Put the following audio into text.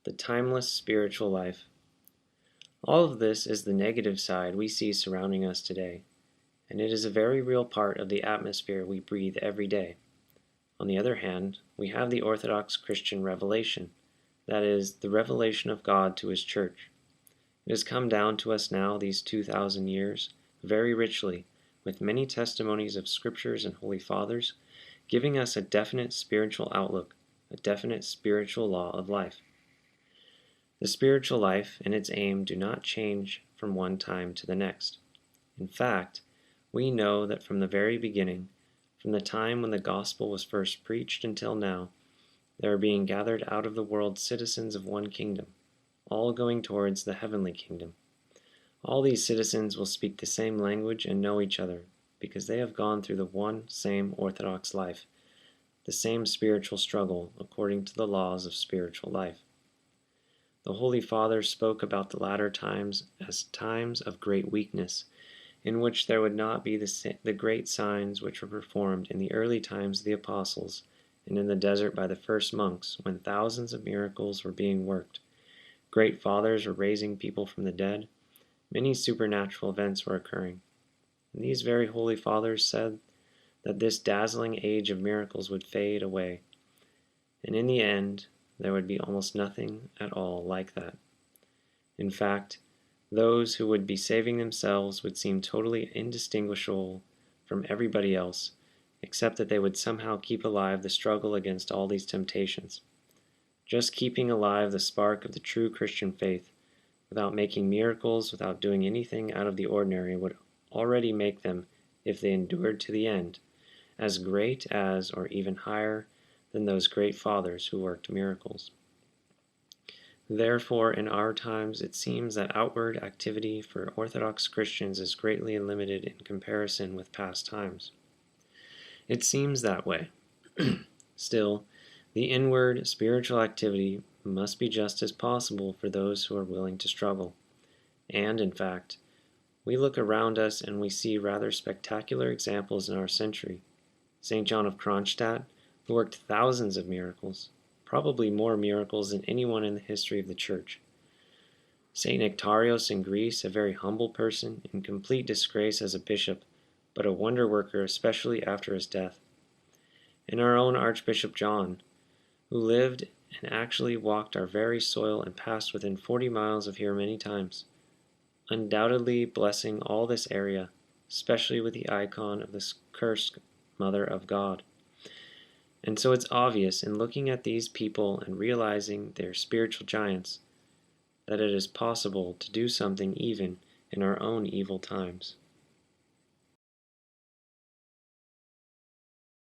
the timeless spiritual life. All of this is the negative side we see surrounding us today, and it is a very real part of the atmosphere we breathe every day. On the other hand, we have the Orthodox Christian revelation, that is, the revelation of God to His Church. It has come down to us now these 2,000 years, very richly, with many testimonies of Scriptures and Holy Fathers, giving us a definite spiritual outlook, a definite spiritual law of life. The spiritual life and its aim do not change from one time to the next. In fact, we know that from the very beginning, from the time when the gospel was first preached until now, there are being gathered out of the world citizens of one kingdom, all going towards the heavenly kingdom. All these citizens will speak the same language and know each other, because they have gone through the one same Orthodox life, the same spiritual struggle according to the laws of spiritual life. The Holy Father spoke about the latter times as times of great weakness, in which there would not be the great signs which were performed in the early times of the apostles and in the desert by the first monks, when thousands of miracles were being worked. Great fathers were raising people from the dead. Many supernatural events were occurring. And these very Holy Fathers said that this dazzling age of miracles would fade away, and in the end, there would be almost nothing at all like that. In fact, those who would be saving themselves would seem totally indistinguishable from everybody else, except that they would somehow keep alive the struggle against all these temptations. Just keeping alive the spark of the true Christian faith, without making miracles, without doing anything out of the ordinary, would already make them, if they endured to the end, as great as, or even higher than those great fathers who worked miracles. Therefore, in our times, it seems that outward activity for Orthodox Christians is greatly limited in comparison with past times. It seems that way. Still, the inward spiritual activity must be just as possible for those who are willing to struggle. And, in fact, we look around us and we see rather spectacular examples in our century. St. John of Kronstadt, who worked thousands of miracles, probably more miracles than anyone in the history of the Church. St. Nectarios in Greece, a very humble person, in complete disgrace as a bishop, but a wonder worker especially after his death. And our own Archbishop John, who lived and actually walked our very soil and passed within 40 miles of here many times, undoubtedly blessing all this area, especially with the icon of the cursed Mother of God. And so it's obvious in looking at these people and realizing they're spiritual giants, that it is possible to do something even in our own evil times.